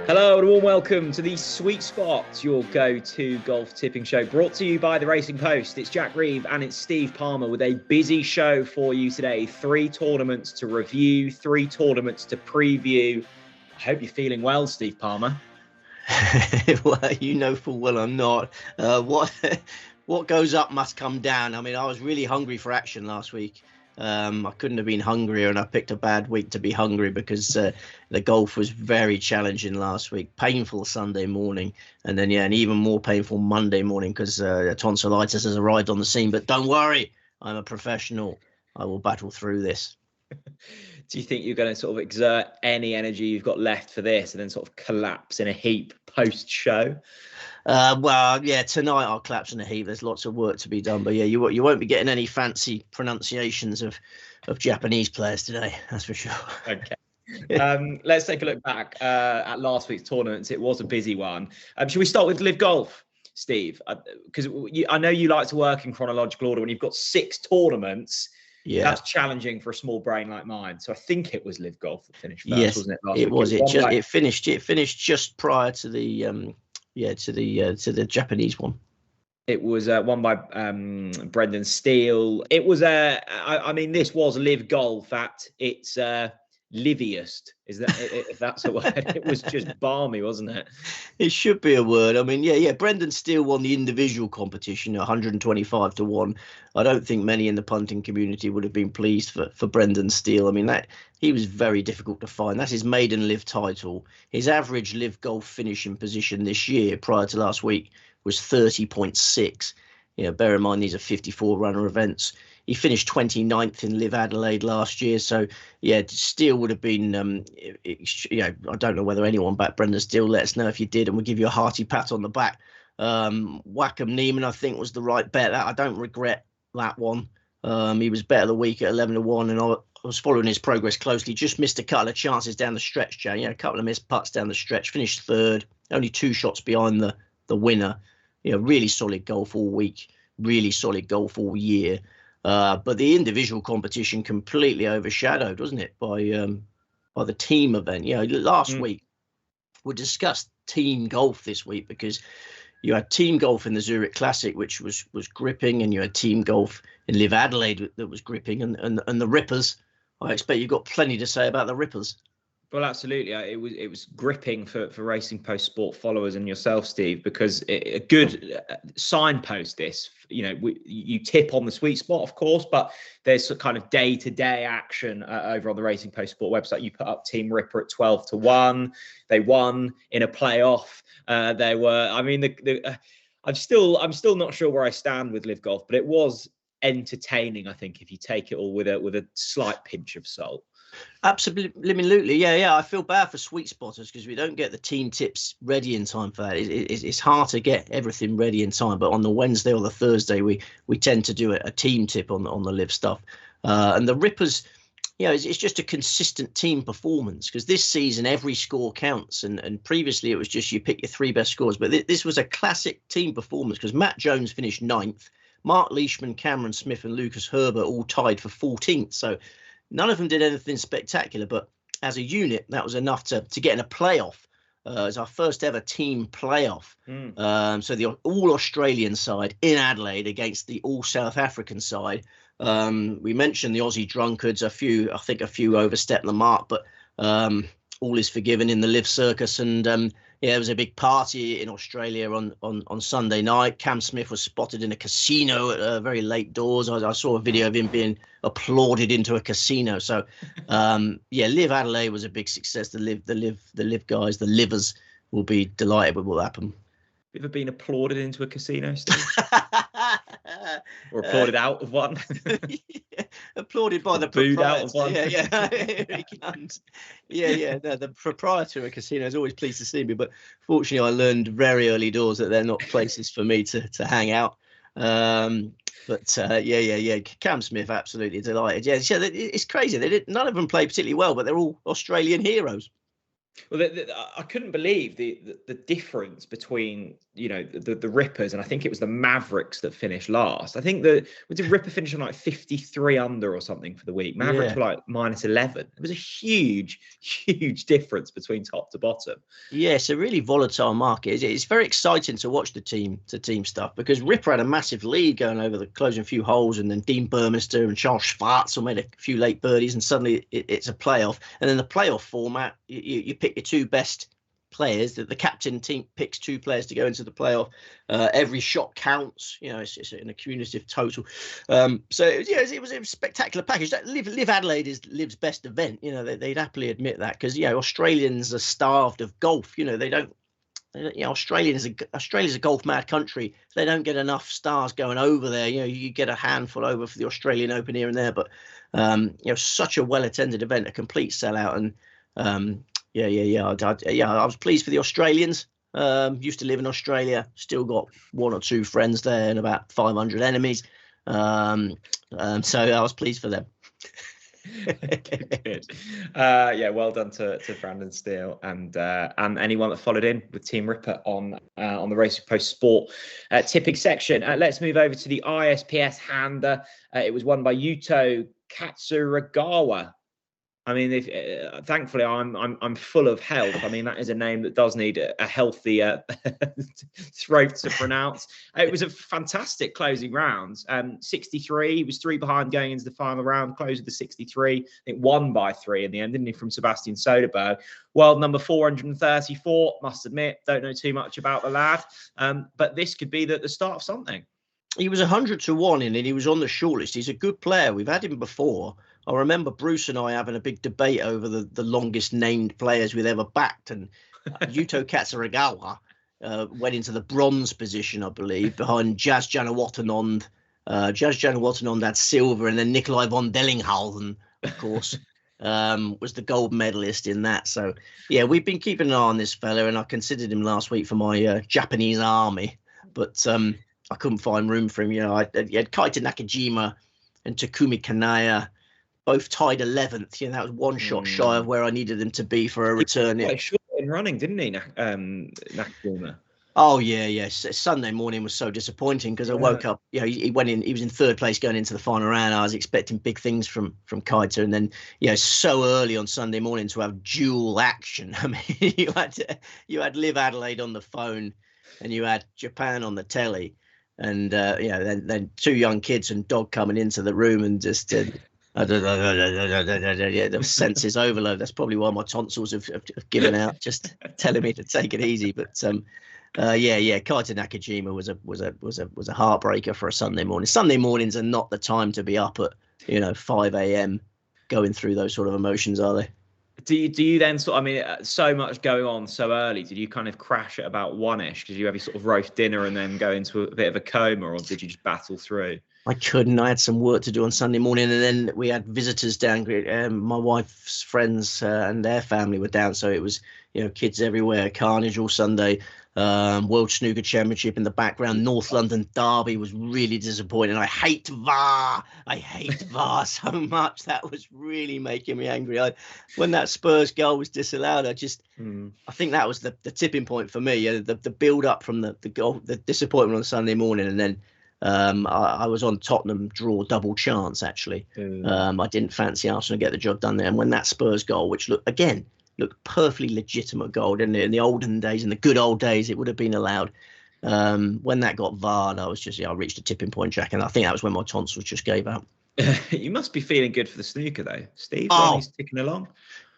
Hello and a warm welcome to the Sweet Spot, your go-to golf tipping show, brought to you by the Racing Post. It's Jack Reeve and it's Steve Palmer with a busy show for you today. 3 tournaments to review, 3 tournaments to preview. I hope you're feeling well, Steve Palmer. Well, you know full well I'm not. What goes up must come down. I mean, I was really hungry for action last week. I couldn't have been hungrier, and I picked a bad week to be hungry because the golf was very challenging last week. Painful Sunday morning, and then an even more painful Monday morning because tonsillitis has arrived on the scene. But don't worry, I'm a professional. I will battle through this. Do you think you're going to sort of exert any energy you've got left for this and then sort of collapse in a heap post-show? Tonight I'll collapse in a heap. There's lots of work to be done, but you won't be getting any fancy pronunciations of Japanese players today, that's for sure. Okay. Let's take a look back at last week's tournaments. It was a busy one. Should we start with LIV Golf, Steve? Because I know you like to work in chronological order. When you've got 6 tournaments, that's challenging for a small brain like mine. So I think it was LIV Golf that finished first, wasn't it? It finished just prior to the to the Japanese one. It was won by Brendan Steele. It was I mean, this was LIV Golf at its liviest. Is that if that's a word? It was just balmy, wasn't it? It should be a word. I mean, Brendan Steele won the individual competition, 125 to 1. I don't think many in the punting community would have been pleased for Brendan Steele. I mean, that he was very difficult to find. That's his maiden LIV title. His average LIV Golf finishing position this year, prior to last week, was 30.6. Bear in mind these are 54 runner events. He finished 29th in LIV Adelaide last year. So, Steele would have been, I don't know whether anyone backed Brendan Steele. Let us know if you did, and we'll give you a hearty pat on the back. Wackham Neiman, I think, was the right bet. I don't regret that one. He was better the week at 11 to 1, and I was following his progress closely. Just missed a couple of chances down the stretch, Jay. A couple of missed putts down the stretch. Finished 3rd, only 2 shots behind the winner. Really solid golf all week. Really solid golf all year. But the individual competition completely overshadowed, wasn't it, by the team event? Last week we discussed team golf this week because you had team golf in the Zurich Classic, which was gripping, and you had team golf in LIV Adelaide that was gripping, and the Rippers. I expect you've got plenty to say about the Rippers. Well, absolutely. It was gripping for Racing Post Sport followers and yourself, Steve, because a good signpost this. You tip on the Sweet Spot, of course, but there's some kind of day-to-day action over on the Racing Post Sport website. You put up Team Ripper at 12 to 1. They won in a playoff. They were. I mean, I'm still not sure where I stand with LIV Golf, but it was entertaining. I think if you take it all with a slight pinch of salt. Absolutely. Yeah. I feel bad for sweet spotters because we don't get the team tips ready in time for that. It's hard to get everything ready in time, but on the Wednesday or the Thursday, we tend to do a team tip on the LIV stuff. And the Rippers, it's just a consistent team performance because this season every score counts. And previously it was just you pick your 3 best scores, but this was a classic team performance because Matt Jones finished 9th, Mark Leishman, Cameron Smith, and Lucas Herbert all tied for 14th. So none of them did anything spectacular, but as a unit, that was enough to get in a playoff. It's our first ever team playoff. So the all-Australian side in Adelaide against the all-South African side. We mentioned the Aussie drunkards, a few overstepped the mark, but all is forgiven in the LIV circus. And there was a big party in Australia on Sunday night. Cam Smith was spotted in a casino at very late doors. I saw a video of him being applauded into a casino. So, LIV Adelaide was a big success. The LIV guys, the Livers, will be delighted with what happened. Have you ever been applauded into a casino, Steve? Or applauded out of one? Applauded by the proprietor. Out of one. The proprietor of a casino is always pleased to see me, but fortunately I learned very early doors that they're not places for me to hang out. Cam Smith, absolutely delighted. It's crazy. None of them played particularly well, but they're all Australian heroes. Well, I couldn't believe the difference between, you know, the Rippers, and I think it was the Mavericks that finished last. I think was the Ripper finishing like 53 under or something for the week. Mavericks were like -11. It was a huge difference between top to bottom. Yeah, it's a really volatile market. It's very exciting to watch the team stuff, because Ripper had a massive lead going over the closing few holes, and then Dean Burmester and Charles Schwartzel made a few late birdies, and suddenly it's a playoff. And then the playoff format, you pick your two best players. That the captain team picks two players to go into the playoff. Every shot counts. You know, it's an accumulative total. So it was a spectacular package. LIV Adelaide is LIV's best event. You know, they'd happily admit that, because Australians are starved of golf. You know, they don't. You know, Australia's a golf mad country. They don't get enough stars going over there. You know, you get a handful over for the Australian Open here and there, but such a well attended event, a complete sellout, and I was pleased for the Australians. Used to live in Australia, still got one or two friends there and about 500 enemies. So I was pleased for them. Good. Well done to Brandon Steele and anyone that followed in with Team Ripper on the Racing Post Sport tipping section. Let's move over to the ISPS Handa. It was won by Yuto Katsuragawa. I mean, thankfully, I'm full of health. I mean, that is a name that does need a healthier throat to pronounce. It was a fantastic closing round. 63. He was 3 behind going into the final round. Closed with the 63. I think won by 3 in the end, didn't he? From Sebastian Soderberg. World number 434. Must admit, don't know too much about the lad, but this could be the start of something. He was 100 to 1 in, and he was on the shortlist. He's a good player. We've had him before. I remember Bruce and I having a big debate over the longest named players we'd ever backed, and Yuto Katsuragawa went into the bronze position, I believe, behind Jazz Janawattanond. Jazz Janawattanond had silver, and then Nikolai von Dellinghausen, of course, was the gold medalist in that. So, yeah, we've been keeping an eye on this fella, and I considered him last week for my Japanese army, but I couldn't find room for him. You know, I had Kaito Nakajima and Takumi Kanaya both tied 11th. You know, that was one shot shy of where I needed them to be for a return. Quite short in running, didn't he, Nakajima? Oh yeah. Sunday morning was so disappointing, because I woke up. You know, he went in. He was in 3rd place going into the final round. I was expecting big things from Kaito, and then so early on Sunday morning to have dual action. I mean, you had LIV Adelaide on the phone, and you had Japan on the telly. And then 2 young kids and dog coming into the room, and just the senses overload. That's probably why my tonsils have given out, just telling me to take it easy. But Kaito Nakajima was a heartbreaker for a Sunday morning. Sunday mornings are not the time to be up at 5 a.m. going through those sort of emotions, are they? Do you then so much going on so early? Did you kind of crash at about 1ish? Did you have your sort of roast dinner and then go into a bit of a coma, or did you just battle through? I couldn't. I had some work to do on Sunday morning, and then we had visitors down. My wife's friends and their family were down, so it was kids everywhere. Carnage all Sunday. World Snooker Championship in the background. North London Derby was really disappointing. I hate VAR. I hate VAR so much. That was really making me angry. When that Spurs goal was disallowed, I think that was the tipping point for me. The build up from the goal, the disappointment on Sunday morning, and then I was on Tottenham draw double chance actually. I didn't fancy Arsenal get the job done there, and when that Spurs goal, which looked perfectly legitimate goal, didn't it? In the olden days, in the good old days, it would have been allowed. When that got VAR'd, I was I reached a tipping point, Jack, and I think that was when my tonsils just gave out. You must be feeling good for the snooker though, Steve. Ronnie's ticking along.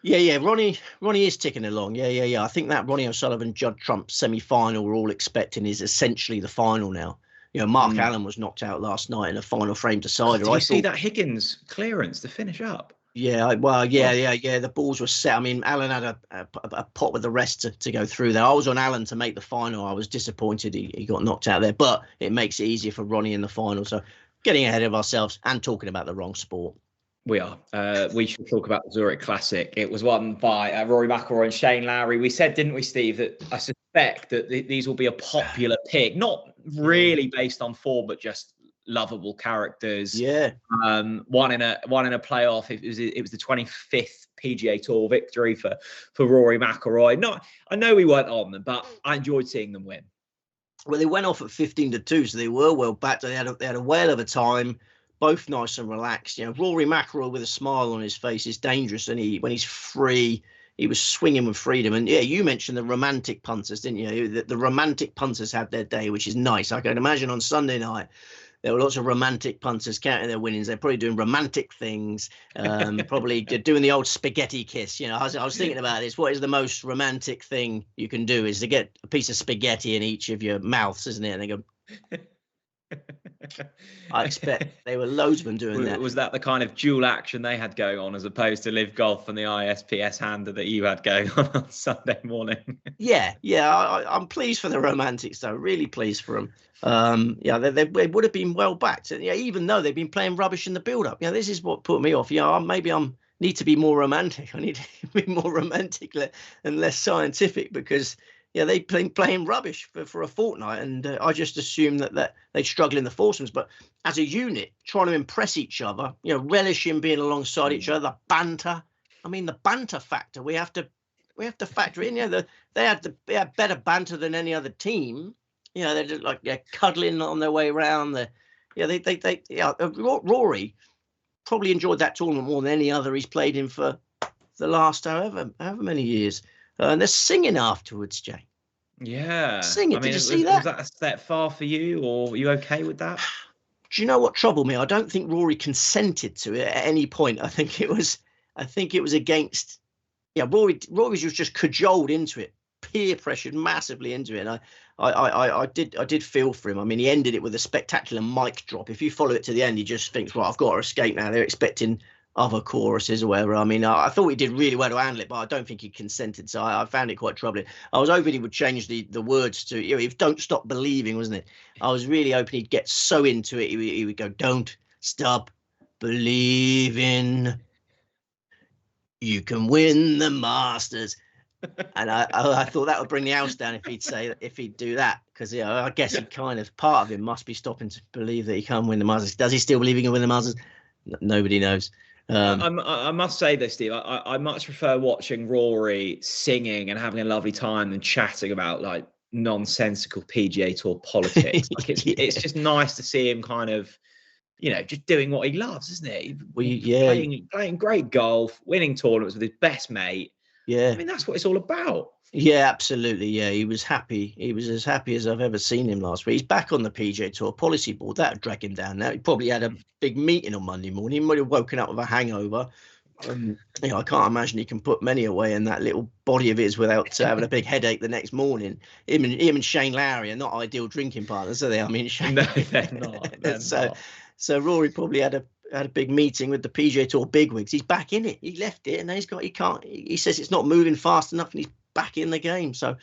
Yeah. Ronnie is ticking along. Yeah. I think that Ronnie O'Sullivan Judd Trump semi-final we're all expecting is essentially the final now. Mark Allen was knocked out last night in a final frame decider. Did you see that Higgins clearance to finish up? Yeah. The balls were set. I mean, Allen had a pot with the rest to go through there. I was on Allen to make the final. I was disappointed he got knocked out there, but it makes it easier for Ronnie in the final. So getting ahead of ourselves and talking about the wrong sport. We are. We should talk about the Zurich Classic. It was won by Rory McIlroy and Shane Lowry. We said, didn't we, Steve, that I suspect that these will be a popular pick, not really based on form, but just lovable characters. Yeah. One in a playoff. It was the 25th PGA Tour victory for Rory McIlroy. No, I know we weren't on them, but I enjoyed seeing them win. Well, they went off at 15-2, so they were well backed. They had a whale of a time, both nice and relaxed. You know, Rory McIlroy with a smile on his face is dangerous, and when he's free, he was swinging with freedom. And yeah, you mentioned the romantic punters, didn't you? The romantic punters had their day, which is nice. I can imagine on Sunday night there were lots of romantic punters counting their winnings. They're probably doing romantic things, probably doing the old spaghetti kiss. You know, I was thinking about this. What is the most romantic thing you can do is to get a piece of spaghetti in each of your mouths, isn't it? And they go. I expect there were loads of them doing that. Was that the kind of dual action they had going on as opposed to LIV Golf and the ISPS Handa that you had going on Sunday morning? Yeah, I'm pleased for the romantics though. Really pleased for them. Yeah, they would have been well backed. Yeah, even though they've been playing rubbish in the build-up. Yeah, this is what put me off. Yeah, maybe I need to be more romantic. I need to be more romantic and less scientific because. Yeah, they've been playing rubbish for a fortnight, and I just assumed that they'd struggle in the foursomes. But as a unit, trying to impress each other, you know, relishing being alongside each other, the banter. I mean, the banter factor we have to factor in. Yeah, they had better banter than any other team. You know, they're just like cuddling on their way around. Rory probably enjoyed that tournament more than any other he's played in for the last however many years. And they're singing afterwards, Jay. Yeah. Singing. Did you see that? Was that a step far for you, or were you okay with that? Do you know what troubled me? I don't think Rory consented to it at any point. I think it was against. Yeah, Rory was just cajoled into it, peer pressured massively into it. And I did feel for him. I mean, he ended it with a spectacular mic drop. If you follow it to the end, he just thinks, right, I've got to escape now. They're expecting other choruses or whatever. I mean, I thought he did really well to handle it, but I don't think he consented. So I found it quite troubling. I was hoping he would change the words to, you know, if "Don't Stop Believing," wasn't it? I was really hoping he'd get so into it. He would go, "Don't stop believing. You can win the Masters." And I thought that would bring the house down if he'd do that, because you know, I guess he kind of, part of him must be stopping to believe that he can win the Masters. Does he still believe he can win the Masters? Nobody knows. I must say this, Steve. I much prefer watching Rory singing and having a lovely time than chatting about like nonsensical PGA Tour politics. Like it's just nice to see him kind of, you know, just doing what he loves, isn't it? Playing great golf, winning tournaments with his best mate. Yeah, I mean that's what it's all about. Yeah, absolutely. Yeah, he was happy. He was as happy as I've ever seen him last week. He's back on the PGA Tour policy board. That would drag him down now. He probably had a big meeting on Monday morning. He might have woken up with a hangover. You know, I can't imagine he can put many away in that little body of his without having a big headache the next morning. Him and Shane Lowry are not ideal drinking partners, are they? I mean, no, they're not. So Rory probably had a big meeting with the PGA Tour bigwigs. He's back in it. He left it, and he says it's not moving fast enough, and he's back in the game. So,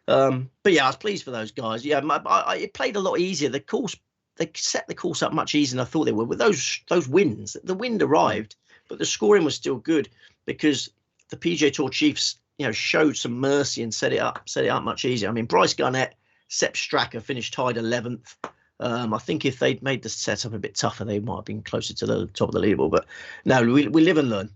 but yeah, I was pleased for those guys. Yeah, it played a lot easier. The course, they set the course up much easier than I thought they would with those wins. The wind arrived, but the scoring was still good because the PGA Tour chiefs, you know, showed some mercy and set it up much easier. I mean, Bryce Garnett, Sepp Straka finished tied 11th. I think if they'd made the setup a bit tougher, they might have been closer to the top of the leaderboard. But no, we live and learn.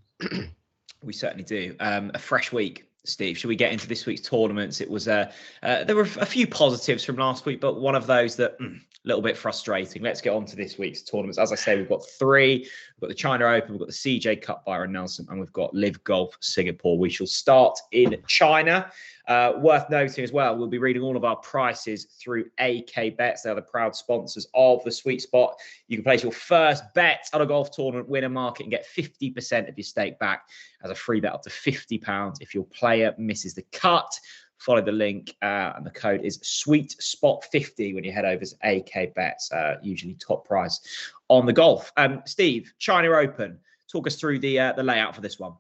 We certainly do. A fresh week, Steve. Should we get into this week's tournaments? It was there were a few positives from last week, but one of those that a little bit frustrating. Let's get on to this week's tournaments. As I say, we've got three. We've got the China Open, we've got the CJ Cup Byron Nelson, and we've got LIV Golf Singapore. We shall start in China. Worth noting as well, we'll be reading all of our prices through AK Bets. They're the proud sponsors of the Sweet Spot. You can place your first bet on a golf tournament winner market and get 50% of your stake back as a free bet up to £50 if your player misses the cut. Follow the link, and the code is SweetSpot50 when you head over to AK Bets, usually top price on the golf. Steve, China Open, talk us through the layout for this one.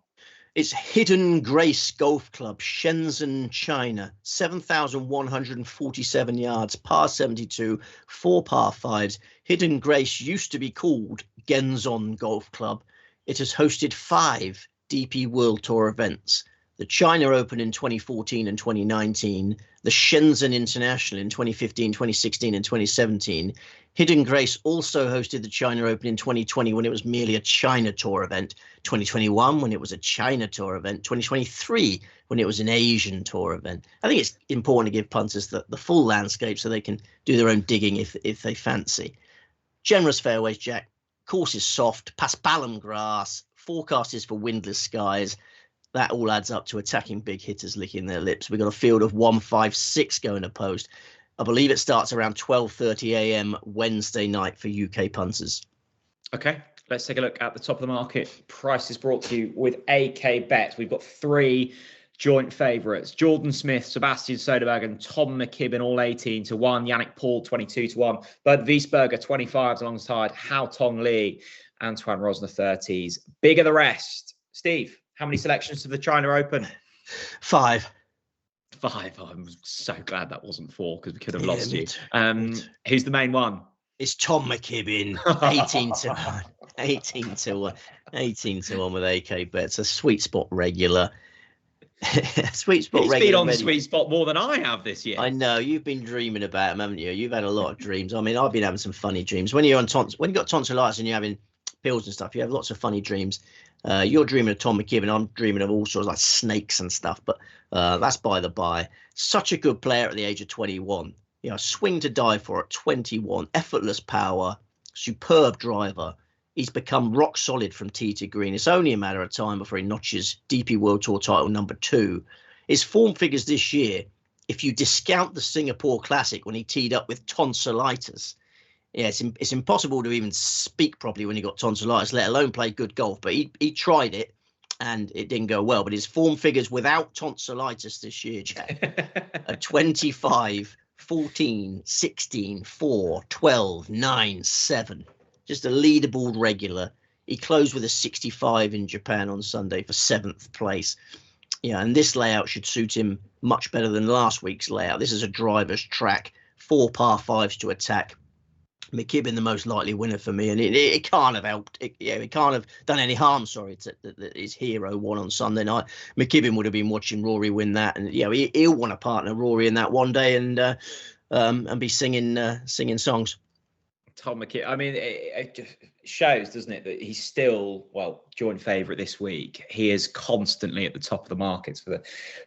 It's Hidden Grace Golf Club, Shenzhen, China. 7,147 yards, par 72, 4 par 5s. Hidden Grace used to be called Genzon Golf Club. It has hosted 5 DP World Tour events. the China Open in 2014 and 2019, the Shenzhen International in 2015, 2016, and 2017. Hidden Grace also hosted the China Open in 2020 when it was merely a China Tour event, 2021 when it was a China Tour event, 2023 when it was an Asian Tour event. I think it's important to give punters the full landscape so they can do their own digging if they fancy. Generous fairways, Jack. Course is soft, paspalum grass, forecast is for windless skies. That all adds up to attacking big hitters licking their lips. We've got a field of 156 going to post. I believe it starts around 12:30 a.m. Wednesday night for UK punters. Okay, let's take a look at the top of the market. Price is brought to you with AK Bets. We've got 3 joint favourites: Jordan Smith, Sebastian Soderberg, and Tom McKibben, all 18 to 1. Yannick Paul, 22 to 1. Bert Wiesberger, 25 alongside Hao Tong Lee, Antoine Rosner, 30s. Bigger the rest. Steve, how many selections to the China Open? 5. 5. Oh, I'm so glad that wasn't 4 because we could have lost you. Who's the main one? It's Tom McKibben, 18 to 1. 18 to 1. 18 to 1 with AK Bets. A sweet spot regular. Sweet spot He's regular. He's been on the sweet spot more than I have this year. I know. You've been dreaming about him, haven't you? You've had a lot of dreams. I mean, I've been having some funny dreams. When you've got tonsillitis and you're having pills and stuff, you have lots of funny dreams. You're dreaming of Tom McKibben. I'm dreaming of all sorts like snakes and stuff, but that's by the by. Such a good player at the age of 21. You know, swing to die for at 21. Effortless power, superb driver. He's become rock solid from tee to green. It's only a matter of time before he notches DP World Tour title number 2. His form figures this year, if you discount the Singapore Classic when he teed up with tonsillitis, yeah, it's impossible to even speak properly when he got tonsillitis, let alone play good golf. But he tried it, and it didn't go well. But his form figures without tonsillitis this year, Jack, are 25, 14, 16, 4, 12, 9, 7. Just a leaderboard regular. He closed with a 65 in Japan on Sunday for 7th place. Yeah, and this layout should suit him much better than last week's layout. This is a driver's track, 4 par 5s to attack. McKibben the most likely winner for me, and it can't have helped. It can't have done any harm. Sorry, that his hero won on Sunday night. McKibben would have been watching Rory win that, and he'll want to partner Rory in that one day, and be singing songs. Tom McKibben. I mean, it just shows, doesn't it, that he's still, joint favourite this week. He is constantly at the top of the markets for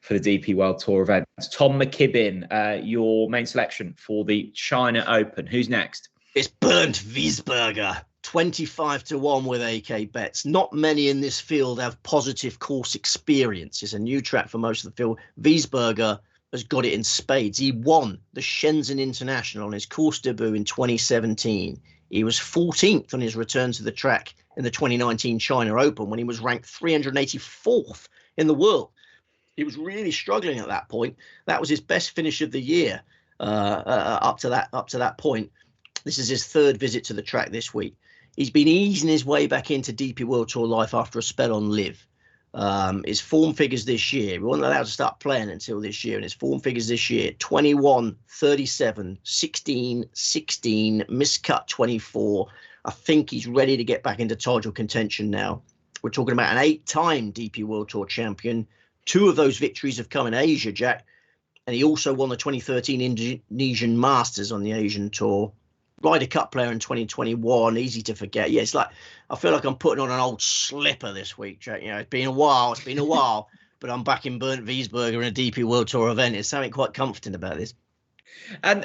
the DP World Tour events. Tom McKibben, your main selection for the China Open. Who's next? It's Bernd Wiesberger, 25 to 1 with AK Bets. Not many in this field have positive course experience. It's a new track for most of the field. Wiesberger has got it in spades. He won the Shenzhen International on his course debut in 2017. He was 14th on his return to the track in the 2019 China Open when he was ranked 384th in the world. He was really struggling at that point. That was his best finish of the year up to that point. This is his 3rd visit to the track this week. He's been easing his way back into DP World Tour life after a spell on LIV. His form figures this year, we weren't allowed to start playing until this year, and his form figures this year, 21, 37, 16, 16, miscut 24. I think he's ready to get back into title contention now. We're talking about an 8-time DP World Tour champion. 2 of those victories have come in Asia, Jack. And he also won the 2013 Indonesian Masters on the Asian Tour. Ryder Cup player in 2021, easy to forget. Yeah, it's like, I feel like I'm putting on an old slipper this week, Jack. It's been a while, but I'm back in Bernd Wiesberger in a DP World Tour event. It's something quite comforting about this. And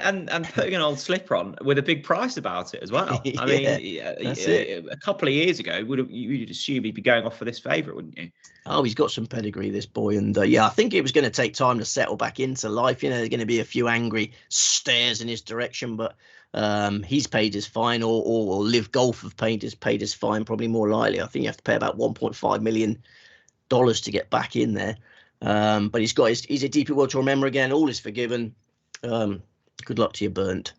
putting an old slipper on with a big price about it as well. I mean, a couple of years ago, you'd assume he'd be going off for this favourite, wouldn't you? Oh, he's got some pedigree, this boy. And I think it was going to take time to settle back into life. There's going to be a few angry stares in his direction, but he's paid his fine, or LIV Golf have paid his fine, probably more likely. I think you have to pay about $1.5 million to get back in there. But he's a DP World Tour member again. All is forgiven. Good luck to you, Bernd.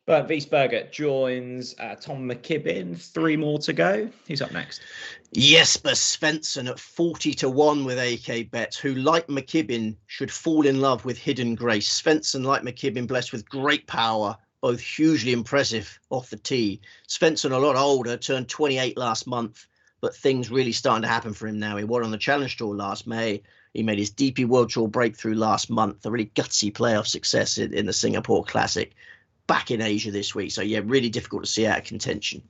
Bernd Wiesberger joins Tom McKibben. 3 more to go. Who's up next? Jesper Svensson at 40 to 1 with AK Bets, who, like McKibben, should fall in love with hidden grace. Svensson, like McKibben, blessed with great power, both hugely impressive off the tee. Svensson, a lot older, turned 28 last month, but things really starting to happen for him now. He won on the Challenge Tour last May. He made his DP World Tour breakthrough last month, a really gutsy playoff success in the Singapore Classic, back in Asia this week. So, yeah, really difficult to see out of contention.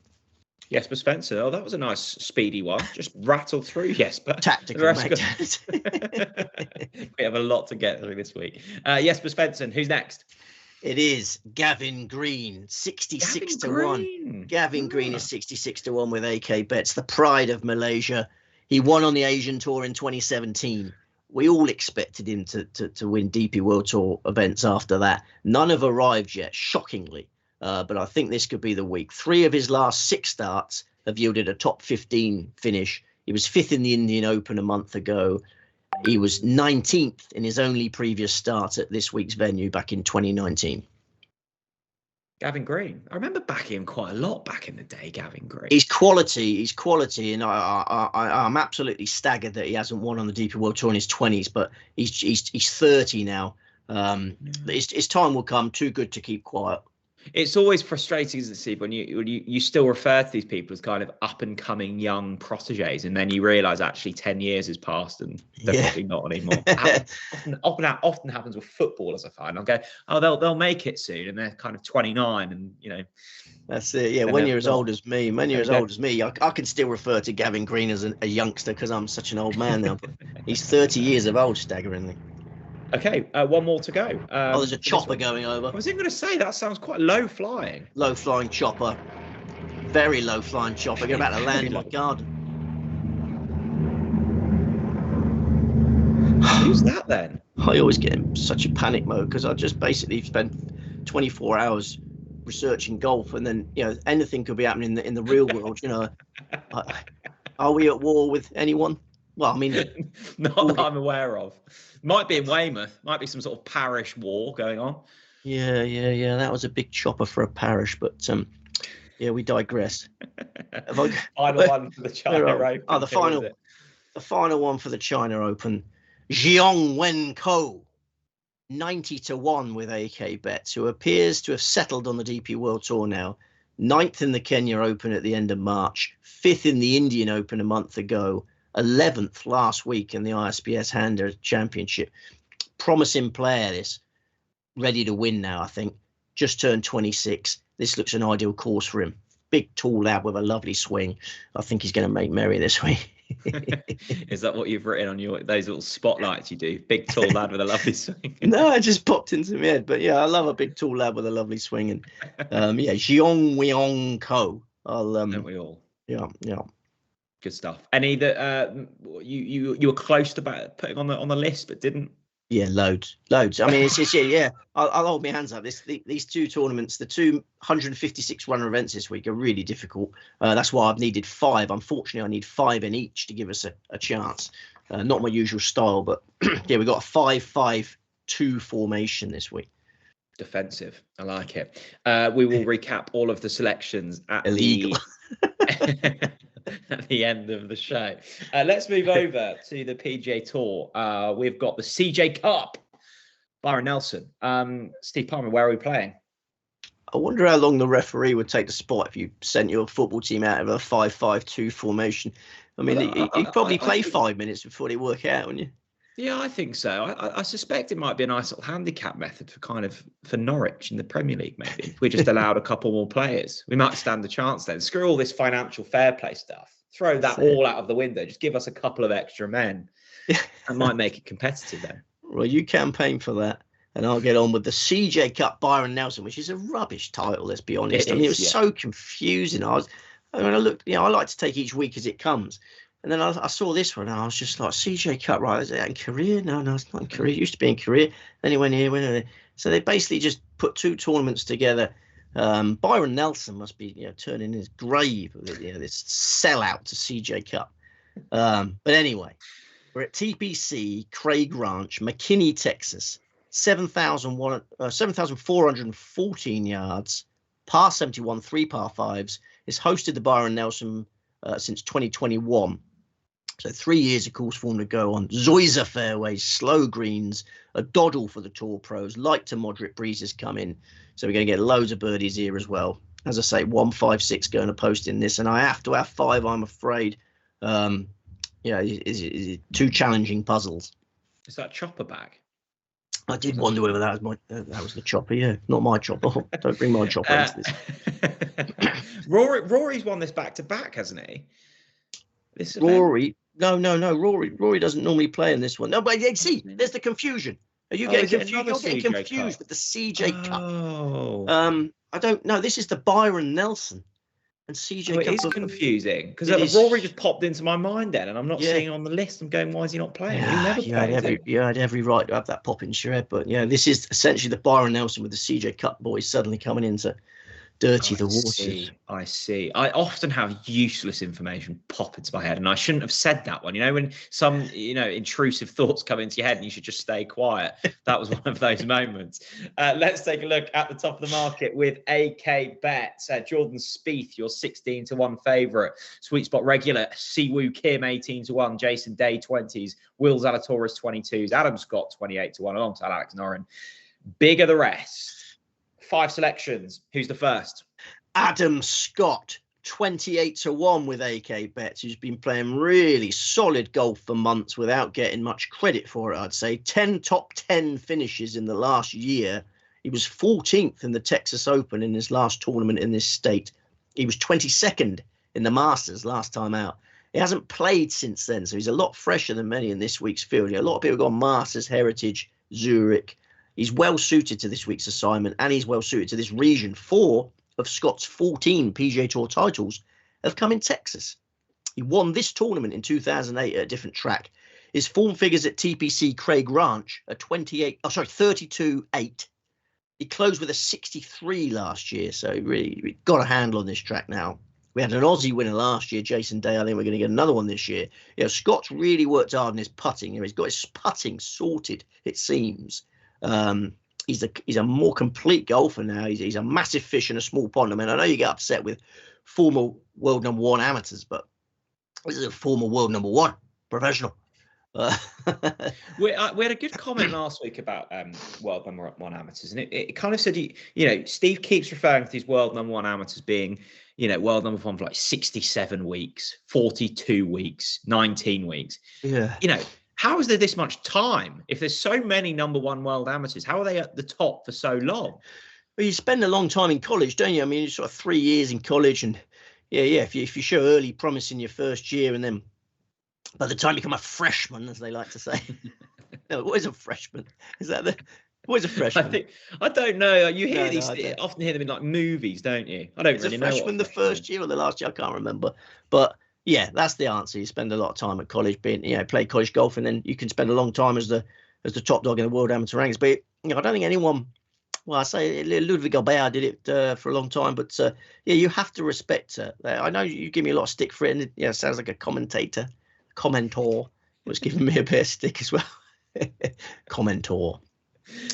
Jesper Spencer. Oh, that was a nice speedy one. Just rattled through Jesper. Tactical, mate. We have a lot to get through this week. Jesper Spencer, who's next? It is Gavin Green, 66 to 1. Gavin Green is 66 to 1 with AK Bets, the pride of Malaysia. He won on the Asian Tour in 2017. We all expected him to win DP World Tour events after that. None have arrived yet, shockingly. But I think this could be the week. 3 of his last 6 starts have yielded a top 15 finish. He was 5th in the Indian Open a month ago. He was 19th in his only previous start at this week's venue back in 2019. Gavin Green. I remember backing him quite a lot back in the day, Gavin Green. He's quality, and I'm absolutely staggered that he hasn't won on the DP World Tour in his 20s, but he's 30 now. His time will come. Too good to keep quiet. It's always frustrating to see when you still refer to these people as kind of up and coming young proteges, and then you realise actually 10 years has passed and they're probably not anymore. Often happens with footballers, I find. I'll go, oh, they'll make it soon, and they're kind of 29, and that's it. Yeah, when you're as old as me, I can still refer to Gavin Green as a youngster because I'm such an old man now. But he's 30 years of old, staggeringly. Okay, one more to go. There's a chopper going over. I was even going to say, that sounds quite low flying. Low flying chopper. Very low flying chopper. Going about to land in my garden. Who's that then? I always get in such a panic mode because I just basically spent 24 hours researching golf, and then anything could be happening in the real world. Are we at war with anyone? Well, I mean, not that I'm aware of. Might be in Weymouth. Might be some sort of parish war going on. Yeah. That was a big chopper for a parish, but we digress. Final one for the China Open. Oh, the final one for the China Open. Jiang Wen Ko, 90 to 1 with AK Bets, who appears to have settled on the DP World Tour now. 9th in the Kenya Open at the end of March, 5th in the Indian Open a month ago. 11th last week in the ISPS Handa Championship. Promising player, this. Ready to win now, I think. Just turned 26. This looks an ideal course for him. Big, tall lad with a lovely swing. I think he's going to make merry this week. Is that what you've written on those little spotlights you do? Big, tall lad with a lovely swing. No, it just popped into my head. But yeah, I love a big, tall lad with a lovely swing. And Jiang Wen Ko. Don't we all? Yeah. Good stuff. Any that you were close to putting on the list but didn't? Yeah, loads. I mean, it's I'll hold my hands up. These 2 tournaments, the 2 156 runner events this week are really difficult. That's why I've needed 5. Unfortunately, I need 5 in each to give us a chance. Not my usual style, but yeah, we've got a 5-5-2 formation this week. Defensive. I like it. We will recap all of the selections at illegal. At the end of the show. Let's move over to the PGA Tour. We've got the CJ Cup. Byron Nelson. Steve Palmer, where are we playing? I wonder how long the referee would take the spot if you sent your football team out of a 5-5-2 formation. I mean, you'd probably play 5 minutes before they work out, wouldn't you? Yeah, I think so. I suspect it might be a nice little handicap method for Norwich in the Premier League, maybe. If we just allowed a couple more players, we might stand a chance then. Screw all this financial fair play stuff. Throw that all out of the window. Just give us a couple of extra men. That might make it competitive then. Well, you campaign for that, and I'll get on with the CJ Cup Byron Nelson, which is a rubbish title, let's be honest. It was so confusing. I like to take each week as it comes. And then I saw this one, and I was just like, CJ Cup, right? Is it in Korea? No, it's not in Korea. It used to be in Korea. Then he went here, So they basically just put 2 tournaments together. Byron Nelson must be, turning his grave with this sellout to CJ Cup. But anyway, we're at TPC Craig Ranch, McKinney, Texas. 7,414 yards, par 71, 3 par 5s. It's hosted the Byron Nelson since 2021. So 3 years of course form to go on. Zoysia fairways, slow greens, a doddle for the tour pros. Light to moderate breezes come in. So we're going to get loads of birdies here as well. As I say, 156 going to post in this. And I have to have 5, I'm afraid. Is 2 challenging puzzles. Is that chopper bag? I did wonder whether that was the chopper. Yeah, not my chopper. Don't bring my chopper into this. Rory's won this back to back, hasn't he? This Rory, no. Rory doesn't normally play in this one. No, but see, there's the confusion. Are you getting confused? You're getting confused with the CJ Cup. I don't know. This is the Byron Nelson and CJ Cup. It is confusing because Rory just popped into my mind then, and I'm not seeing on the list. I'm going, why is he not playing? He had every right to have that pop into your head, but this is essentially the Byron Nelson with the CJ Cup boys suddenly coming in to dirty the waters. I see. I often have useless information pop into my head, and I shouldn't have said that one. When some, intrusive thoughts come into your head and you should just stay quiet. That was one of those moments. Let's take a look at the top of the market with AK Bets. Jordan Spieth, your 16-1 favourite. Sweet Spot regular, Siwoo Kim, 18-1. Jason Day, 20s. Will Zalatoris, 22s. Adam Scott, 28-1, alongside Alex Noren. Bigger the rest. 5 selections. Who's the first? Adam Scott, 28-1 with AK Bets, who's been playing really solid golf for months without getting much credit for it, I'd say. 10 top 10 finishes in the last year. He was 14th in the Texas Open in his last tournament in this state. He was 22nd in the Masters last time out. He hasn't played since then, so he's a lot fresher than many in this week's field. A lot of people have gone Masters, Heritage, Zurich. He's well suited to this week's assignment, and he's well suited to this region. 4 of Scott's 14 PGA Tour titles have come in Texas. He won this tournament in 2008 at a different track. His form figures at TPC Craig Ranch are 32-8. He closed with a 63 last year, so really got a handle on this track now. We had an Aussie winner last year, Jason Day. I think we're going to get another one this year. Scott's really worked hard on his putting. He's got his putting sorted, it seems. He's a more complete golfer now. He's a massive fish in a small pond. I mean, I know you get upset with former world number 1 amateurs, but this is a former world number 1 professional. We had a good comment last week about world number 1 amateurs, and it kind of said, Steve keeps referring to these world number 1 amateurs being, world number 1 for like 67 weeks, 42 weeks, 19 weeks. Yeah. How is there this much time? If there's so many number 1 world amateurs, how are they at the top for so long? Well, you spend a long time in college, don't you? I mean, it's sort of 3 years in college, and if you show early promise in your first year, and then by the time you become a freshman, as they like to say. No, what is a freshman? What is a freshman? I don't know. You hear often hear them in like movies, don't you? I don't really know. Is a freshman the first year or the last year? I can't remember, but. Yeah, that's the answer. You spend a lot of time at college, play college golf, and then you can spend a long time as the top dog in the world amateur ranks. But I don't think anyone. Well, I say Ludwig Gobert did it for a long time, but you have to respect that. I know you give me a lot of stick for it, and it sounds like a commentator was giving me a bit of stick as well. Commentor.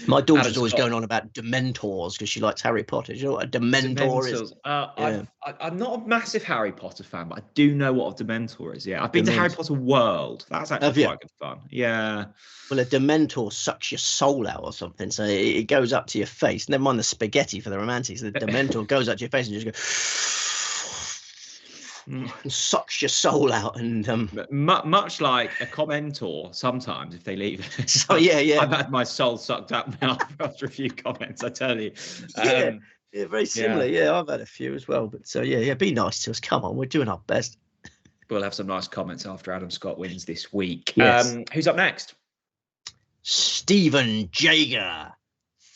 My daughter's always going on about Dementors because she likes Harry Potter. Do you know what a Dementor is? I'm not a massive Harry Potter fan, but I do know what a Dementor is. Yeah, I've been to Harry Potter World. That's actually quite good fun. Yeah. Well, a Dementor sucks your soul out or something, so it goes up to your face. Never mind the spaghetti for the romantics. The Dementor goes up to your face and just goes. And sucks your soul out, and much like a commentor sometimes if they leave. So I've had my soul sucked up now after a few comments, I tell you. Very similar. Yeah, I've had a few as well, but be nice to us. Come on, we're doing our best. We'll have some nice comments after Adam Scott wins this week. Yes. Who's up next? Stephen Jaeger,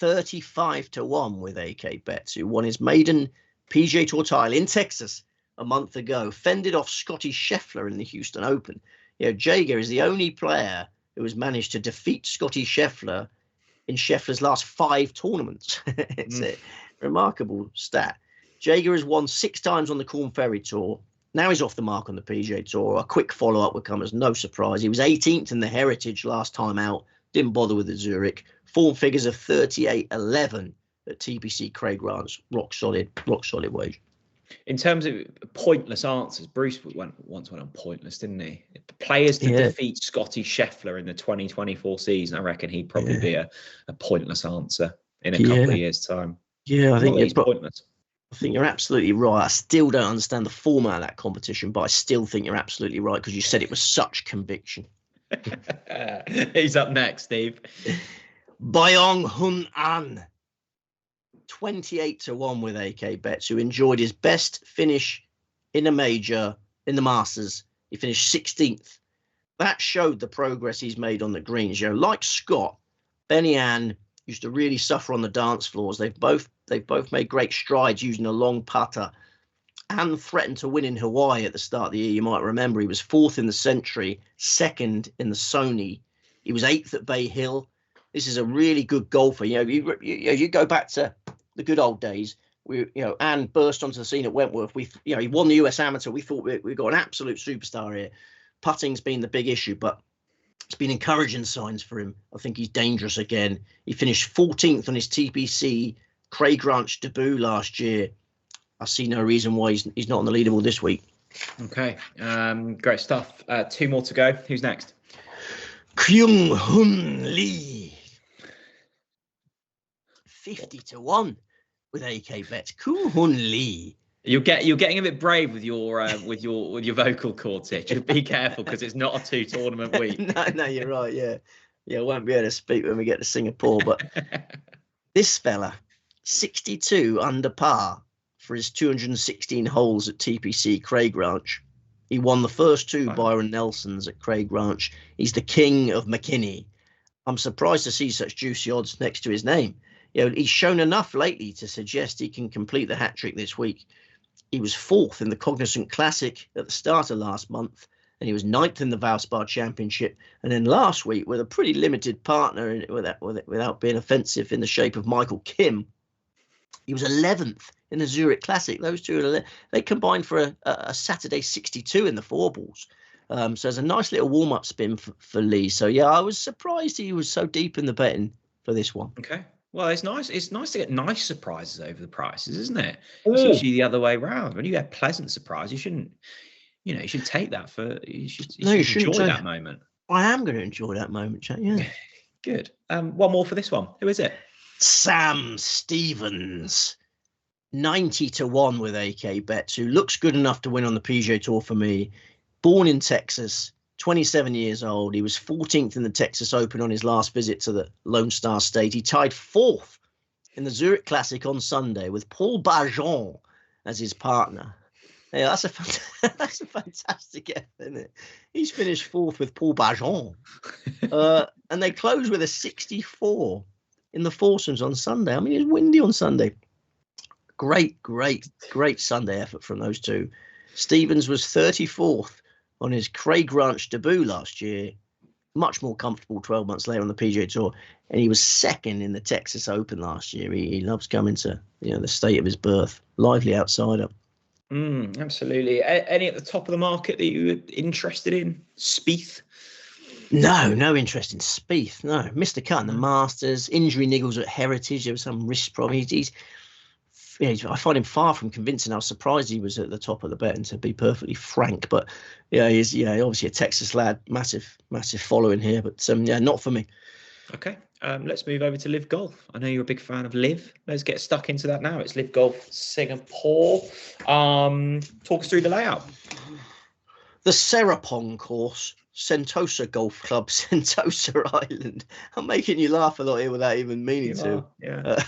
35-1 with AK Bets, who won his maiden PGA Tour title in Texas a month ago, fended off Scotty Scheffler in the Houston Open. Jaeger is the only player who has managed to defeat Scotty Scheffler in Scheffler's last 5 tournaments. It's a remarkable stat. Jaeger has won 6 times on the Korn Ferry Tour. Now he's off the mark on the PGA Tour. A quick follow-up would come as no surprise. He was 18th in the Heritage last time out. Didn't bother with the Zurich. Form figures of 38-11 at TPC Craig Ranch. Rock solid wage. In terms of pointless answers, Bruce once went on pointless, didn't he? Players to defeat Scotty Scheffler in the 2024 season, I reckon he'd probably be a pointless answer in a couple of years' time. Yeah, I think it's pointless. I think you're absolutely right. I still don't understand the format of that competition, but I still think you're absolutely right because you said it with such conviction. He's up next, Steve. Byong Hun An, 28-1 with AK Bets, who enjoyed his best finish in a major in the Masters. He finished 16th. That showed the progress he's made on the greens. You know, like Scott, Benny Ann used to really suffer on the dance floors. They've both made great strides using a long putter. Ann threatened to win in Hawaii at the start of the year. You might remember he was 4th in the Century, 2nd in the Sony. He was 8th at Bay Hill. This is a really good golfer. You know, you go back to the good old days. Ann burst onto the scene at Wentworth. He won the US Amateur. We thought we got an absolute superstar here. Putting's been the big issue, but it's been encouraging signs for him. I think he's dangerous again. He finished 14th on his TPC Craig Ranch debut last year. I see no reason why he's not on the leaderboard this week. Okay, great stuff. 2 more to go. Who's next? Kyung Hun Lee, 50-1 with AK Bets. Kyung Hun Lee. You're getting a bit brave with your vocal cords here. Just be careful because it's not a 2-tournament week. No, you're right. Yeah, I won't be able to speak when we get to Singapore. But this fella, 62 under par for his 216 holes at TPC Craig Ranch. He won the first 2 Byron Nelsons at Craig Ranch. He's the king of McKinney. I'm surprised to see such juicy odds next to his name. He's shown enough lately to suggest he can complete the hat trick this week. He was 4th in the Cognizant Classic at the start of last month, and he was 9th in the Valspar Championship. And then last week, with a pretty limited partner, without being offensive, in the shape of Michael Kim, he was 11th in the Zurich Classic. Those two, they combined for a Saturday 62 in the 4 balls. So there's a nice little warm-up spin for Lee. So, yeah, I was surprised he was so deep in the betting for this one. Okay. Well, it's nice. It's nice to get nice surprises over the prices, isn't it? It's usually the other way around. When you get a pleasant surprise, you shouldn't, you should take that for, you should enjoy that moment. I am going to enjoy that moment, chat. Yeah. Good. One more for this one. Who is it? Sam Stevens, 90-1 with AK Bets, who looks good enough to win on the PGA Tour for me. Born in Texas, 27 years old. He was 14th in the Texas Open on his last visit to the Lone Star State. He tied 4th in the Zurich Classic on Sunday with Paul Barjon as his partner. Yeah, that's a fantastic effort, isn't it? He's finished 4th with Paul Barjon. And they closed with a 64 in the foursomes on Sunday. I mean, it was windy on Sunday. Great Sunday effort from those two. Stevens was 34th on his Craig Ranch debut last year. Much more comfortable 12 months later on the PGA Tour. And he was 2nd in the Texas Open last year. He loves coming to the state of his birth. Lively outsider. Absolutely. Any at the top of the market that you were interested in? Spieth? No interest in Spieth. No, missed a cut in the Masters. Injury niggles at Heritage. There was some wrist problem. I find him far from convincing. I was surprised he was at the top of the betting, to be perfectly frank. But he's obviously a Texas lad, massive following here. But not for me. Okay, let's move over to LIV Golf. I know you're a big fan of LIV. Let's get stuck into that now. It's LIV Golf Singapore. Talk us through the layout. The Serapong course, Sentosa Golf Club, Sentosa Island. I'm making you laugh a lot here without even meaning to. Yeah.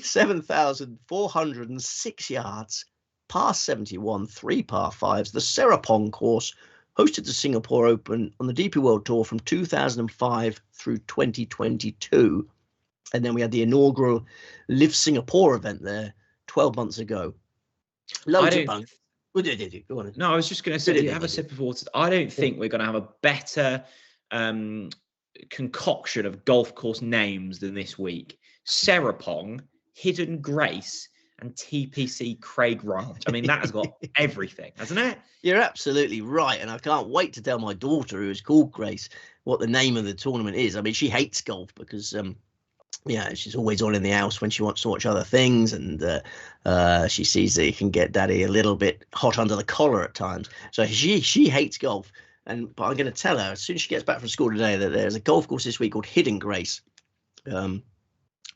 7,406 yards, par 71, 3 par 5s. The Serapong course hosted the Singapore Open on the DP World Tour from 2005 through 2022. And then we had the inaugural LIV Singapore event there 12 months ago. Loads of fun. No, I was just going to say, have a sip of water. I don't think we're going to have a better concoction of golf course names than this week. Serapong, Hidden Grace, and TPC Craig Ranch. I mean, that has got everything, hasn't it? You're absolutely right. And I can't wait to tell my daughter, who is called Grace, what the name of the tournament is. I mean, she hates golf because she's always on in the house when she wants to watch other things, and she sees that it can get daddy a little bit hot under the collar at times. So she hates golf, but I'm going to tell her as soon as she gets back from school today that there's a golf course this week called Hidden Grace,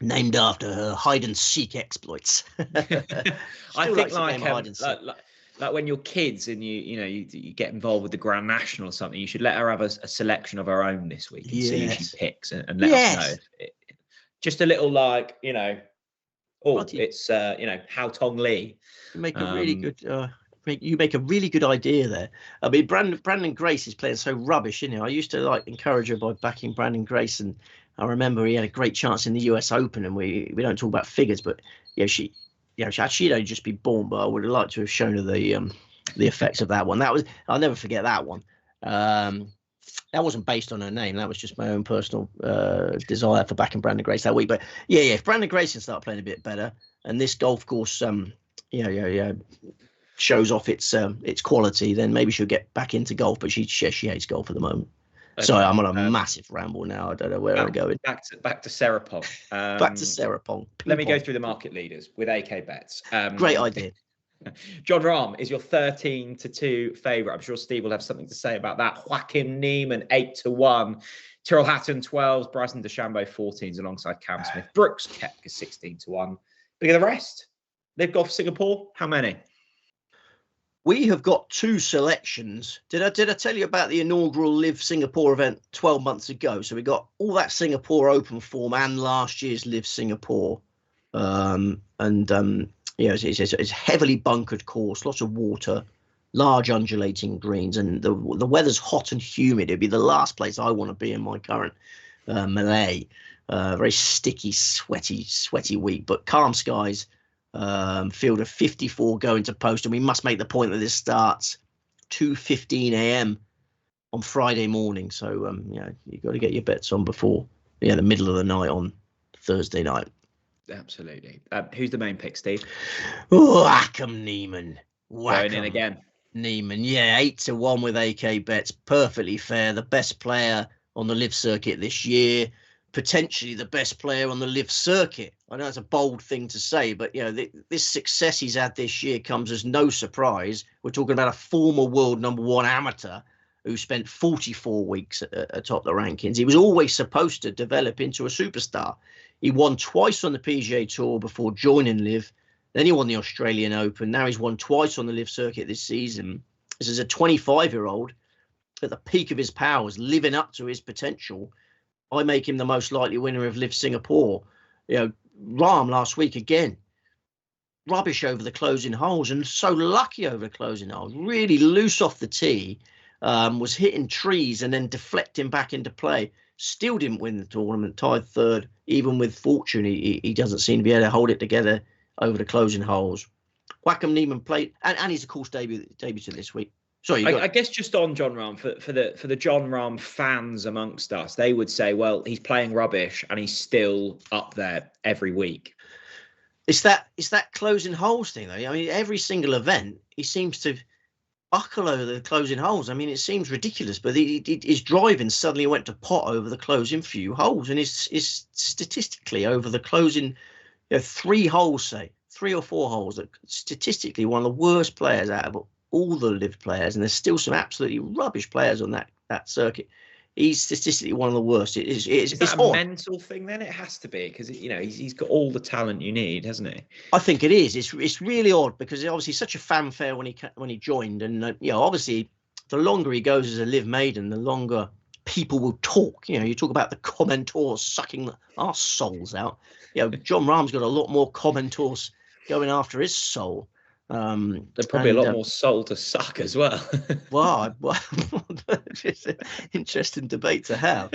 named after her hide and seek exploits. I think like when you're kids and you get involved with the Grand National or something, you should let her have a selection of her own this week and see who she picks and let us know. Just a little it's Hao Tong Lee. You make a really good you make a really good idea there. I mean, Brandon Grace is playing so rubbish, I used to encourage her by backing Brandon Grace, and I remember he had a great chance in the US Open, and we don't talk about figures, but she'd only just been born, but I would have liked to have shown her the effects of that one. I'll never forget that one. That wasn't based on her name. That was just my own personal desire for backing Brandon Grace that week. But if Brandon Grace can start playing a bit better, and this golf course, shows off its quality, then maybe she'll get back into golf. But she hates golf at the moment. Okay. Sorry, I'm on a massive ramble now. I don't know where I'm going. Back to Serapong. Back to Serapong. Let me go through the market leaders with AK bets. Great idea. John Rahm is your 13-2 favourite. I'm sure Steve will have something to say about that. Joaquin Niemann 8-1. Tyrrell Hatton 12s. Bryson DeChambeau 14s alongside Cam Smith. Brooks Koepka 16-1. Look at the rest. LIV Golf Singapore. How many? We have got 2 selections. Did I tell you about the inaugural LIV Singapore event 12 months ago? So we got all that Singapore Open form and last year's LIV Singapore. It's a heavily bunkered course, lots of water, large undulating greens, and the weather's hot and humid. It'd be the last place I want to be in my current Malay. Very sticky, sweaty week, but calm skies. Field of 54 going to post, and we must make the point that this starts 2:15 a.m. on Friday morning. So you've got to get your bets on before the middle of the night on Thursday night. Absolutely. Who's the main pick, Steve? Joaquin Niemann. Going in again. Niemann, 8-1 with AK bets, perfectly fair. The best player on the LIV circuit this year. Potentially the best player on the LIV circuit. I know it's a bold thing to say, but this success he's had this year comes as no surprise. We're talking about a former world #1 amateur who spent 44 weeks atop the rankings. He was always supposed to develop into a superstar. He won twice on the PGA Tour before joining LIV. Then he won the Australian Open. Now he's won twice on the LIV circuit this season. This is a 25-year-old at the peak of his powers, living up to his potential. I make him the most likely winner of LIV Singapore. Rahm last week again, rubbish over the closing holes, and so lucky over the closing holes. Really loose off the tee, was hitting trees and then deflecting back into play. Still didn't win the tournament, tied third. Even with fortune, he doesn't seem to be able to hold it together over the closing holes. Joaquin Niemann played, and he's of course debuted this week. Sorry, I guess just on John Rahm, for the John Rahm fans amongst us, they would say, well, he's playing rubbish and he's still up there every week. It's that closing holes thing, though. I mean, every single event, he seems to buckle over the closing holes. I mean, it seems ridiculous, but his driving suddenly went to pot over the closing few holes, and is statistically over the closing 3 holes, say 3 or 4 holes, that statistically one of the worst players out of all the LIV players, and there's still some absolutely rubbish players on that circuit. He's statistically one of the worst. Is that a mental thing then? It has to be, because he's got all the talent you need, hasn't he? I think it is. It's really odd, because obviously such a fanfare when he joined, and obviously the longer he goes as a LIV maiden, the longer people will talk. You talk about the commentors sucking our souls out. John Rahm's got a lot more commentors going after his soul. There's probably a lot more soul to suck as well. Well, it's an interesting debate to have.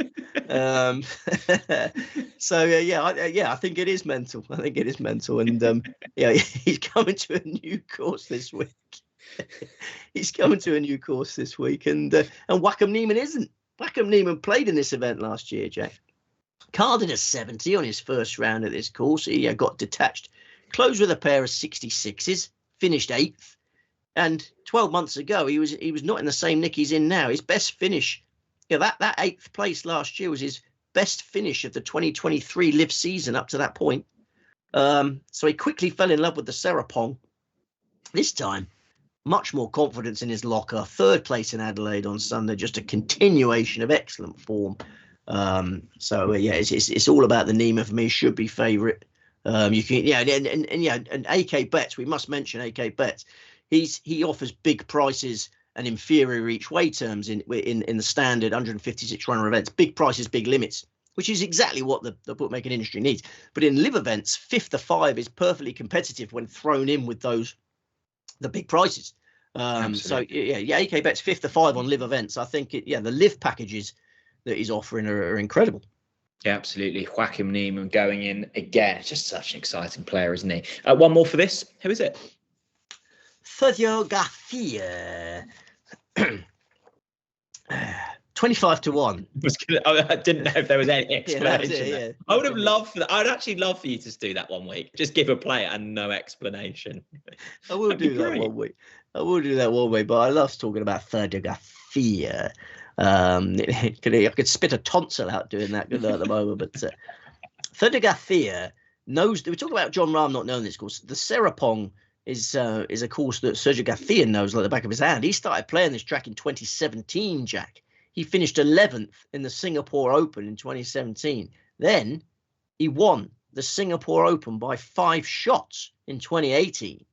I think it is mental. And he's coming to a new course this week. And Joaquin Niemann isn't. Joaquin Niemann played in this event last year, Jack. Carded a 70 on his first round at this course. He got detached, closed with a pair of 66s. Finished 8th, and 12 months ago he was not in the same nick he's in now. His best finish, that 8th place last year was his best finish of the 2023 LIV season up to that point. So he quickly fell in love with the Serapong. This time, much more confidence in his locker. 3rd place in Adelaide on Sunday, just a continuation of excellent form. It's all about the Niemann for me. Should be favourite. You can, and AK bets. We must mention AK bets. he offers big prices and inferior each way terms in the standard 156 runner events. Big prices, big limits, which is exactly what the bookmaking industry needs. But in live events, 5th to 5 is perfectly competitive when thrown in with the big prices. So yeah, AK bets 5th to 5 on live events. I think the live packages that he's offering are incredible. Yeah, absolutely. Joaquim Niemann going in again. Just such an exciting player, isn't he? One more for this. Who is it? Sergio Garcia. 25 to 1. I didn't know if there was any explanation. Yeah. I would have loved for that. I'd actually love for you to do that one week. Just give a player and no explanation. I will do that one week. But I love talking about Sergio Garcia. I could spit a tonsil out doing that at the moment. But Sergio Garcia knows. We talk about John Rahm not knowing this course. The Serapong is a course that Sergio Garcia knows like the back of his hand. He started playing this track in 2017, Jack. He finished 11th in the Singapore Open in 2017. Then he won the Singapore Open by 5 shots in 2018.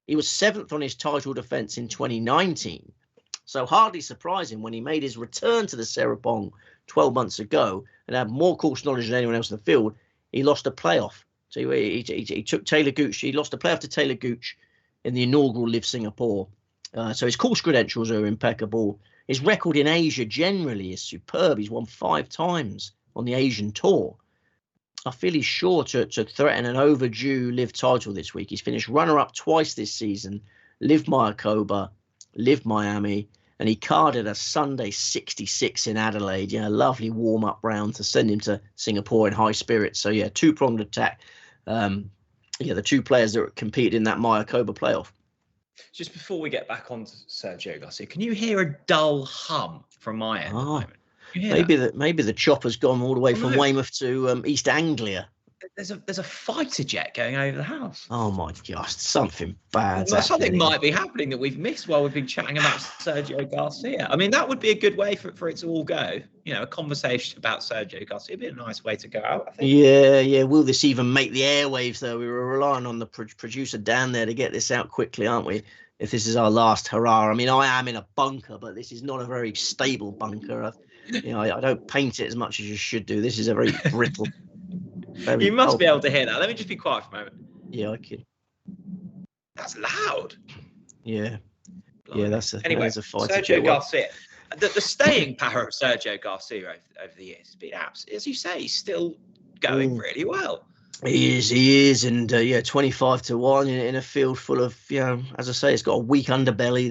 He was 7th on his title defense in 2019. So hardly surprising when he made his return to the Serapong 12 months ago and had more course knowledge than anyone else in the field. He lost a playoff. So he took Taylor Gooch. He lost a playoff to Taylor Gooch in the inaugural LIV Singapore. So his course credentials are impeccable. His record in Asia generally is superb. He's won 5 times on the Asian Tour. I feel he's sure to threaten an overdue LIV title this week. He's finished runner-up twice this season. LIV Mayakoba, LIV Miami, and he carded a Sunday 66 in Adelaide. Yeah, a lovely warm-up round to send him to Singapore in high spirits. So yeah, 2-pronged attack. The 2 players that competed in that Mayakoba playoff. Just before we get back on to Sergio Garcia, can you hear a dull hum from my end at the moment? Maybe the chopper's gone all the way from Weymouth to East Anglia. There's a fighter jet going over the house. Oh my gosh, something bad. Something might be happening that we've missed while we've been chatting about Sergio Garcia. I mean, that would be a good way for it to all go. A conversation about Sergio Garcia would be a nice way to go out, I think. Yeah. Will this even make the airwaves, though? We were relying on the producer down there to get this out quickly, aren't we? If this is our last hurrah. I mean, I am in a bunker, but this is not a very stable bunker. I don't paint it as much as you should do. This is a very brittle. You must be able to hear that. Let me just be quiet for a moment. Yeah, I can. That's loud. Yeah. Yeah, that's a fight. Sergio Garcia. The staying power of Sergio Garcia over the years has been absolutely, as you say, he's still going really well. He is, and 25 to 1 in a field full of, as I say, it's got a weak underbelly.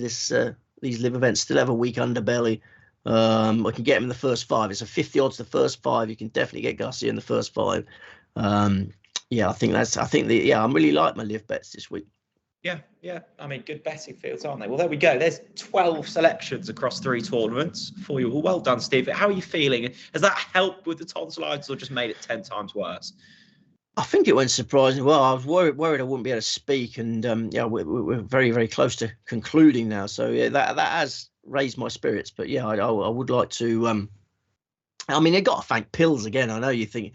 These live events still have a weak underbelly. I can get him in the first 5. It's a 50 odds the first 5. You can definitely get Garcia in the first 5. I really like my live bets this week. Yeah. I mean, good betting fields, aren't they? Well, there we go. There's 12 selections across 3 tournaments for you all. Well done, Steve. How are you feeling? Has that helped with the tonsillitis or just made it 10 times worse? I think it went surprisingly well. I was worried I wouldn't be able to speak, and we're very, very close to concluding now. So yeah, that has raised my spirits. But yeah, I would like to. I mean, I got to thank pills again. I know you think,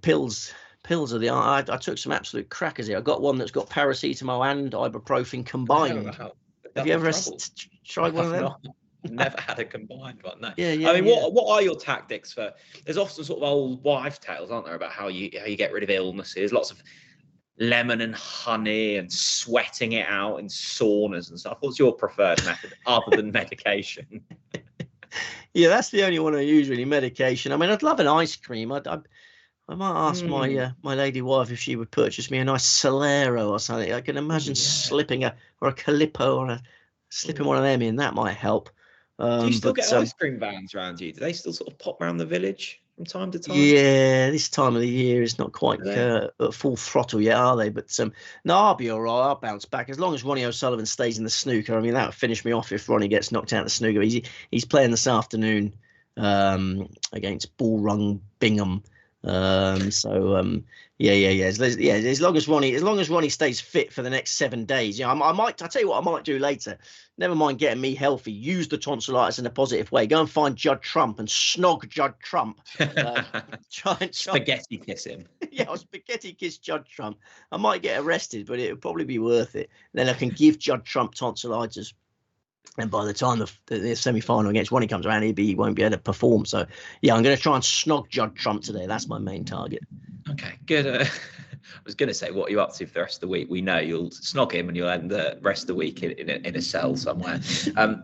pills are the. I took some absolute crackers here. I got one that's got paracetamol and ibuprofen combined. Have you ever tried one of them? Never had a combined one. No. Yeah. I mean, what are your tactics for? There's often sort of old wives' tales, aren't there, about how you get rid of illnesses? Lots of lemon and honey and sweating it out in saunas and stuff. What's your preferred method other than medication? Yeah, that's the only one I use really. Medication. I mean, I'd love an ice cream. I might ask my lady wife if she would purchase me a nice Solero or something. I can imagine slipping a Calippo or slipping one of them in. That might help. Do you still get ice cream vans around you? Do they still sort of pop around the village from time to time? Yeah, this time of the year is not quite at full throttle yet, are they? But no, I'll be all right. I'll bounce back as long as Ronnie O'Sullivan stays in the snooker. I mean, that would finish me off if Ronnie gets knocked out of the snooker. He's playing this afternoon against Bullrung Bingham. As long as Ronnie stays fit for the next 7 days, I'll tell you what I might do later. Never mind getting me healthy. Use the tonsillitis in a positive way. Go and find Judd Trump and snog Judd Trump. Spaghetti kiss him. Yeah, I'll spaghetti kiss Judd Trump. I might get arrested, but it'll probably be worth it. Then I can give Judd Trump tonsillitis. And by the time the semi-final against Ronnie comes around, he won't be able to perform. So, yeah, I'm going to try and snog Judd Trump today. That's my main target. Okay, good. I was going to say, what are you up to for the rest of the week? We know you'll snog him and you'll end the rest of the week in a cell somewhere.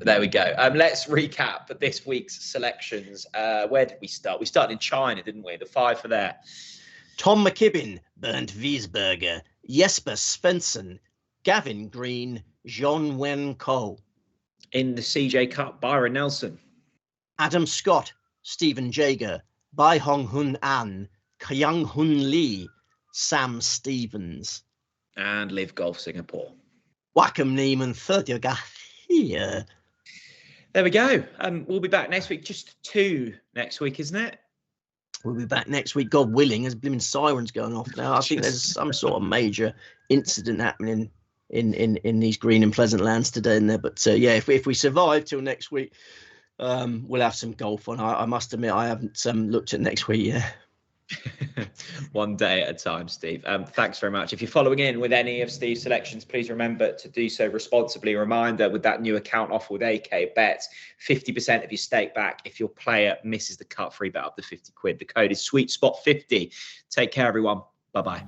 There we go. Let's recap this week's selections. Where did we start? We started in China, didn't we? The 5 for there. Tom McKibben, Bernd Wiesberger, Jesper Svensson, Gavin Green, Jean Wen Ko. In the CJ Cup, Byron Nelson. Adam Scott, Stephen Jager, Bai Hong Hun An, Kyung Hun Lee, Sam Stevens. And LIV Golf Singapore. Wacom Neiman, Third Garcia. There we go. We'll be back next week. Just 2 next week, isn't it? We'll be back next week, God willing. There's blimmin' sirens going off now. I think there's some sort of major incident happening in these green and pleasant lands today and there. But yeah, if we survive till next week, we'll have some golf on. I must admit, I haven't looked at next week yet. One day at a time, Steve. Thanks very much. If you're following in with any of Steve's selections, please remember to do so responsibly. A reminder, with that new account offer with AK Bets, 50% of your stake back if your player misses the cut, free bet up to 50 quid. The code is SweetSpot50. Take care, everyone. Bye-bye.